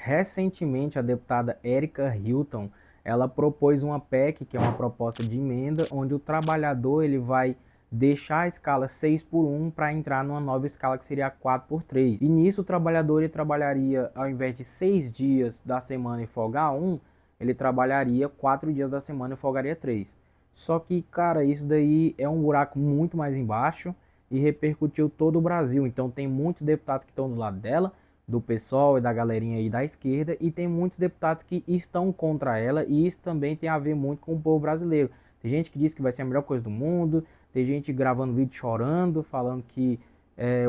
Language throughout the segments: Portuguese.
Recentemente, a deputada Érica Hilton, ela propôs uma PEC, que é uma proposta de emenda, onde o trabalhador ele vai deixar a escala 6 por 1 para entrar numa nova escala que seria a 4 por 3. E nisso o trabalhador ele trabalharia, ao invés de 6 dias da semana e folgar um, ele trabalharia 4 dias da semana e folgaria 3. Só que, cara, isso daí é um buraco muito mais embaixo e repercutiu todo o Brasil. Então tem muitos deputados que estão do lado dela, do PSOL e da galerinha aí da esquerda, e tem muitos deputados que estão contra ela, e isso também tem a ver muito com o povo brasileiro. Tem gente que diz que vai ser a melhor coisa do mundo, tem gente gravando vídeo chorando, falando que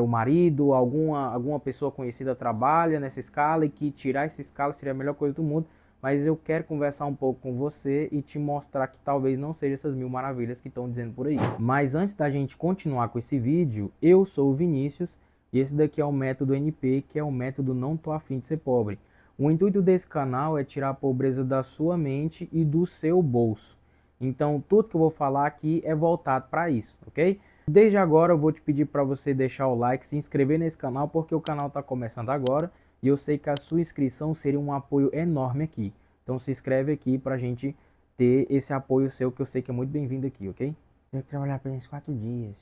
o marido, alguma pessoa conhecida trabalha nessa escala e que tirar essa escala seria a melhor coisa do mundo. Mas eu quero conversar um pouco com você e te mostrar que talvez não seja essas mil maravilhas que estão dizendo por aí. Mas antes da gente continuar com esse vídeo, eu sou o Vinícius e esse daqui é o método NP, que é o método Não Tô Afim de Ser Pobre. O intuito desse canal é tirar a pobreza da sua mente e do seu bolso. Então tudo que eu vou falar aqui é voltado para isso, ok? Desde agora eu vou te pedir para você deixar o like, se inscrever nesse canal, porque o canal está começando agora. E eu sei que a sua inscrição seria um apoio enorme aqui. Então se inscreve aqui pra gente ter esse apoio seu, que eu sei que é muito bem-vindo aqui, ok? Tenho que trabalhar apenas 4 dias,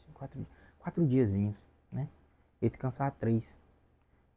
4 diazinhos, né? E descansar 3.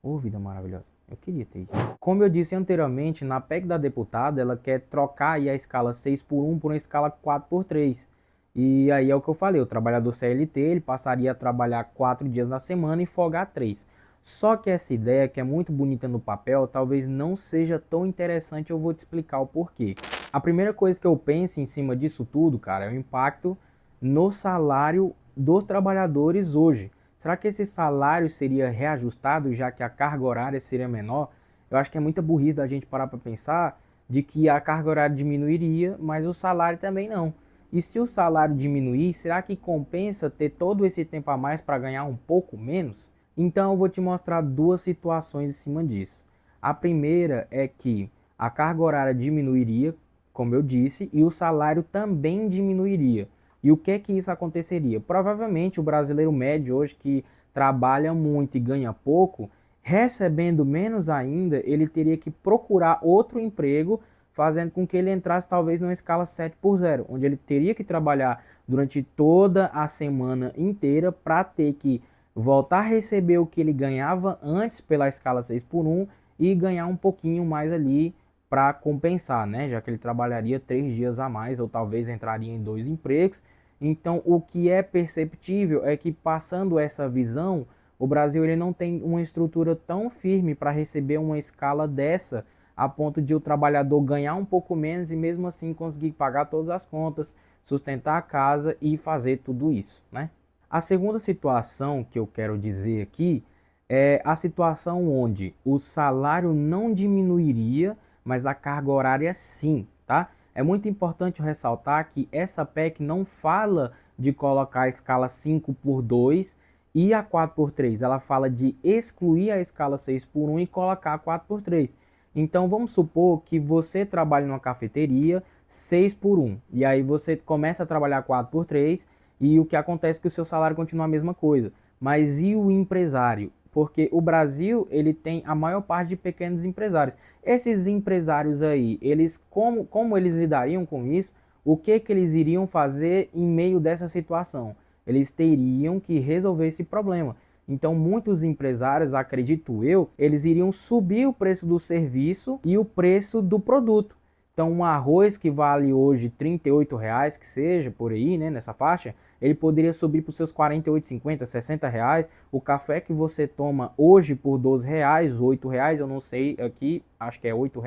Ô, vida maravilhosa. Eu queria ter isso. Como eu disse anteriormente, na PEC da deputada, ela quer trocar aí a escala 6 por 1 por uma escala 4 por 3. E aí é o que eu falei, o trabalhador CLT, ele passaria a trabalhar 4 dias na semana e folgar 3. Só que essa ideia, que é muito bonita no papel, talvez não seja tão interessante, eu vou te explicar o porquê. A primeira coisa que eu penso em cima disso tudo, cara, é o impacto no salário dos trabalhadores hoje. Será que esse salário seria reajustado, já que a carga horária seria menor? Eu acho que é muita burrice da gente parar para pensar de que a carga horária diminuiria, mas o salário também não. E se o salário diminuir, será que compensa ter todo esse tempo a mais para ganhar um pouco menos? Então eu vou te mostrar duas situações em cima disso. A primeira é que a carga horária diminuiria, como eu disse, e o salário também diminuiria. E o que é que isso aconteceria? Provavelmente o brasileiro médio hoje, que trabalha muito e ganha pouco, recebendo menos ainda, ele teria que procurar outro emprego, fazendo com que ele entrasse talvez numa escala 7 por 0, onde ele teria que trabalhar durante toda a semana inteira para ter que voltar a receber o que ele ganhava antes pela escala 6 por 1 e ganhar um pouquinho mais ali para compensar, né? Já que ele trabalharia 3 dias a mais ou talvez entraria em 2 empregos. Então, o que é perceptível é que, passando essa visão, o Brasil ele não tem uma estrutura tão firme para receber uma escala dessa, a ponto de o trabalhador ganhar um pouco menos e mesmo assim conseguir pagar todas as contas, sustentar a casa e fazer tudo isso, né? A segunda situação que eu quero dizer aqui é a situação onde o salário não diminuiria, mas a carga horária sim, tá? É muito importante ressaltar que essa PEC não fala de colocar a escala 5 por 2 e a 4 por 3. Ela fala de excluir a escala 6 por 1 e colocar a 4 por 3. Então vamos supor que você trabalhe numa cafeteria 6 por 1. E aí você começa a trabalhar 4 por 3 e o que acontece é que o seu salário continua a mesma coisa. Mas e o empresário? Porque o Brasil ele tem a maior parte de pequenos empresários. Esses empresários aí, eles como eles lidariam com isso? O que eles iriam fazer em meio dessa situação? Eles teriam que resolver esse problema. Então muitos empresários, acredito eu, eles iriam subir o preço do serviço e o preço do produto. Então um arroz que vale hoje R$ 38, que seja, por aí, né, nessa faixa, ele poderia subir para os seus 48,50, R$ 60. O café que você toma hoje por R$ 12, R$ 8, eu não sei aqui, acho que é R$ 8,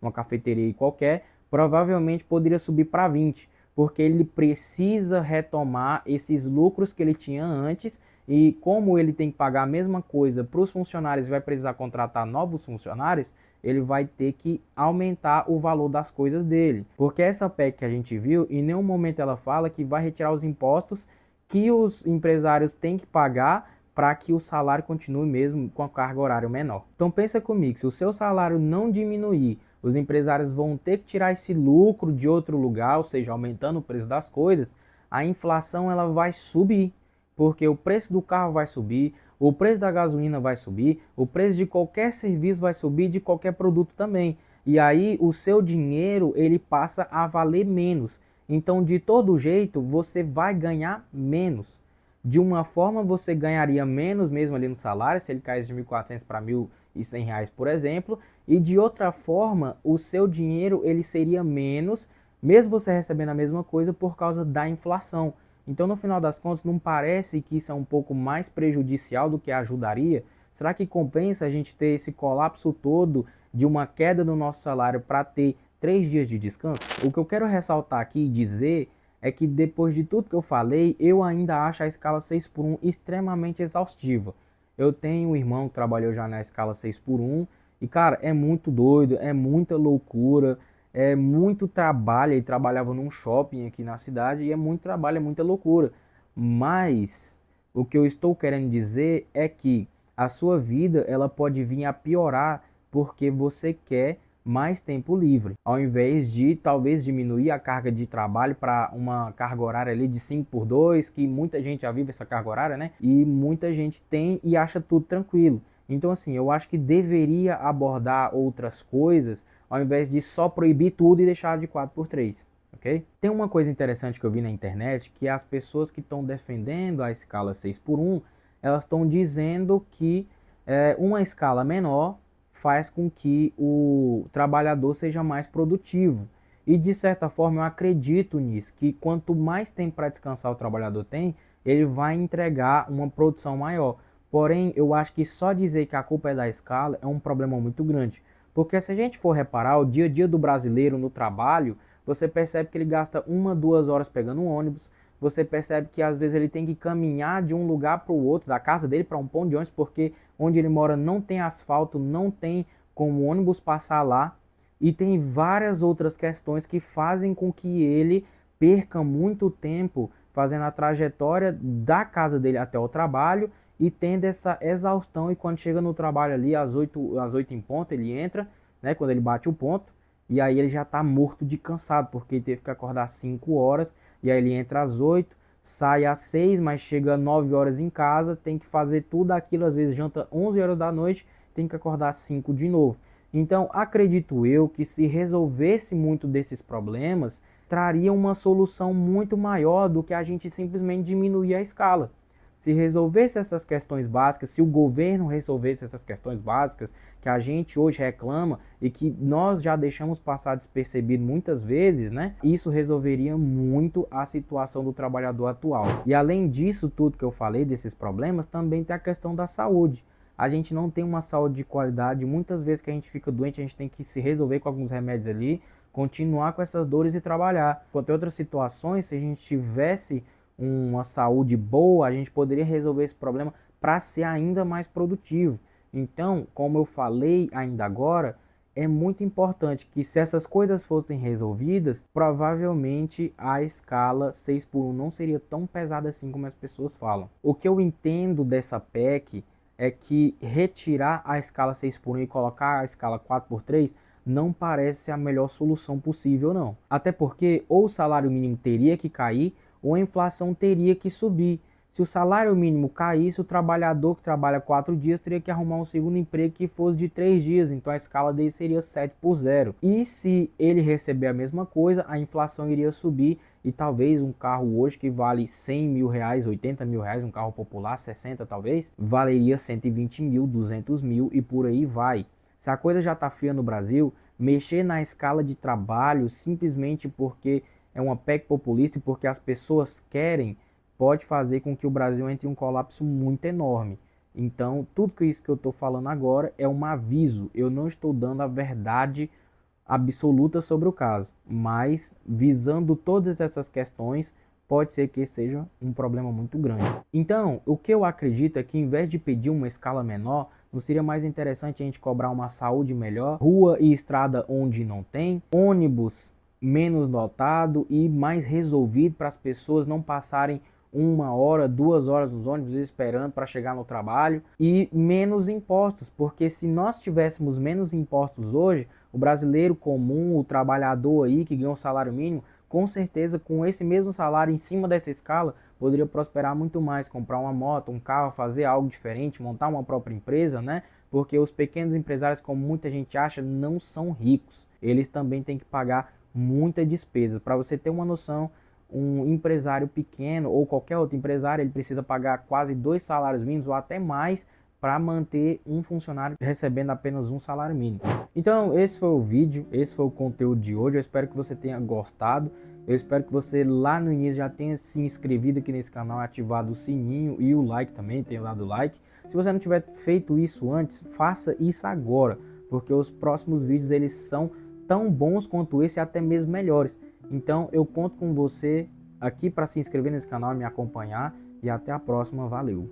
numa cafeteria qualquer, provavelmente poderia subir para 20, porque ele precisa retomar esses lucros que ele tinha antes. E como ele tem que pagar a mesma coisa para os funcionários e vai precisar contratar novos funcionários, ele vai ter que aumentar o valor das coisas dele. Porque essa PEC que a gente viu, em nenhum momento ela fala que vai retirar os impostos que os empresários têm que pagar para que o salário continue mesmo com a carga horária menor. Então pensa comigo, se o seu salário não diminuir, os empresários vão ter que tirar esse lucro de outro lugar, ou seja, aumentando o preço das coisas, a inflação ela vai subir. Porque o preço do carro vai subir, o preço da gasolina vai subir, o preço de qualquer serviço vai subir, de qualquer produto também. E aí o seu dinheiro ele passa a valer menos. Então, de todo jeito, você vai ganhar menos. De uma forma, você ganharia menos mesmo ali no salário, se ele caísse de 1.400 para R$ 1.100, por exemplo. E de outra forma, o seu dinheiro ele seria menos, mesmo você recebendo a mesma coisa por causa da inflação. Então, no final das contas, não parece que isso é um pouco mais prejudicial do que ajudaria? Será que compensa a gente ter esse colapso todo de uma queda no nosso salário para ter 3 dias de descanso? O que eu quero ressaltar aqui e dizer é que depois de tudo que eu falei, eu ainda acho a escala 6x1 extremamente exaustiva. Eu tenho um irmão que trabalhou já na escala 6x1 e, cara, é muito doido, é muita loucura, é muito trabalho. Ele trabalhava num shopping aqui na cidade e é muito trabalho, é muita loucura. Mas o que eu estou querendo dizer é que a sua vida ela pode vir a piorar porque você quer mais tempo livre, ao invés de talvez diminuir a carga de trabalho para uma carga horária ali de 5x2, que muita gente já vive essa carga horária, né? E muita gente tem e acha tudo tranquilo. Então, assim, eu acho que deveria abordar outras coisas, ao invés de só proibir tudo e deixar de 4x3, ok? Tem uma coisa interessante que eu vi na internet, que as pessoas que estão defendendo a escala 6x1, elas estão dizendo que uma escala menor faz com que o trabalhador seja mais produtivo. E de certa forma eu acredito nisso, que quanto mais tempo para descansar o trabalhador tem, ele vai entregar uma produção maior. Porém, eu acho que só dizer que a culpa é da escala é um problema muito grande. Porque se a gente for reparar, o dia a dia do brasileiro no trabalho, você percebe que ele gasta 1, 2 horas pegando um ônibus, você percebe que às vezes ele tem que caminhar de um lugar para o outro, da casa dele para um ponto de ônibus, porque onde ele mora não tem asfalto, não tem como o ônibus passar lá, e tem várias outras questões que fazem com que ele perca muito tempo fazendo a trajetória da casa dele até o trabalho e tendo essa exaustão, e quando chega no trabalho ali às 8 em ponto, ele entra, né, quando ele bate o ponto, e aí ele já está morto de cansado, porque ele teve que acordar 5 horas, e aí ele entra às 8, sai às 6, mas chega às 9 horas em casa, tem que fazer tudo aquilo, às vezes janta 11 horas da noite, tem que acordar às 5 de novo. Então, acredito eu que se resolvesse muito desses problemas, traria uma solução muito maior do que a gente simplesmente diminuir a escala. Se resolvesse essas questões básicas, se o governo resolvesse essas questões básicas que a gente hoje reclama e que nós já deixamos passar despercebido muitas vezes, né? Isso resolveria muito a situação do trabalhador atual. E além disso tudo que eu falei, desses problemas, também tem a questão da saúde. A gente não tem uma saúde de qualidade, muitas vezes que a gente fica doente, a gente tem que se resolver com alguns remédios ali, continuar com essas dores e trabalhar. Enquanto em outras situações, se a gente tivesse uma saúde boa, a gente poderia resolver esse problema para ser ainda mais produtivo. Então, como eu falei ainda agora, é muito importante que se essas coisas fossem resolvidas, provavelmente a escala 6x1 não seria tão pesada assim como as pessoas falam. O que eu entendo dessa PEC é que retirar a escala 6x1 e colocar a escala 4x3 não parece a melhor solução possível, não. Até porque ou o salário mínimo teria que cair, ou a inflação teria que subir. Se o salário mínimo caísse, o trabalhador que trabalha 4 dias teria que arrumar um segundo emprego que fosse de 3 dias, então a escala dele seria 7x0. E se ele receber a mesma coisa, a inflação iria subir e talvez um carro hoje que vale 100 mil reais, 80 mil reais, um carro popular, 60 talvez, valeria 120 mil, 200 mil e por aí vai. Se a coisa já está feia no Brasil, mexer na escala de trabalho simplesmente porque é uma PEC populista e porque as pessoas querem, pode fazer com que o Brasil entre em um colapso muito enorme. Então, tudo isso que eu estou falando agora é um aviso. Eu não estou dando a verdade absoluta sobre o caso, mas visando todas essas questões, pode ser que seja um problema muito grande. Então, o que eu acredito é que, em vez de pedir uma escala menor, não seria mais interessante a gente cobrar uma saúde melhor, rua e estrada onde não tem, ônibus menos lotado e mais resolvido para as pessoas não passarem 1 hora, 2 horas nos ônibus esperando para chegar no trabalho, e menos impostos, porque se nós tivéssemos menos impostos hoje, o brasileiro comum, o trabalhador aí que ganha um salário mínimo, com certeza com esse mesmo salário em cima dessa escala, poderia prosperar muito mais, comprar uma moto, um carro, fazer algo diferente, montar uma própria empresa, né? Porque os pequenos empresários, como muita gente acha, não são ricos. Eles também têm que pagar muita despesa. Para você ter uma noção, um empresário pequeno ou qualquer outro empresário, ele precisa pagar quase 2 salários mínimos ou até mais para manter um funcionário recebendo apenas um salário mínimo. Então esse foi o vídeo, esse foi o conteúdo de hoje. Eu espero que você tenha gostado. Eu espero que você lá no início já tenha se inscrevido aqui nesse canal, ativado o sininho e o like também, tenha dado like. Se você não tiver feito isso antes, faça isso agora, porque os próximos vídeos eles são tão bons quanto esse e até mesmo melhores. Então eu conto com você aqui para se inscrever nesse canal e me acompanhar, e até a próxima, valeu!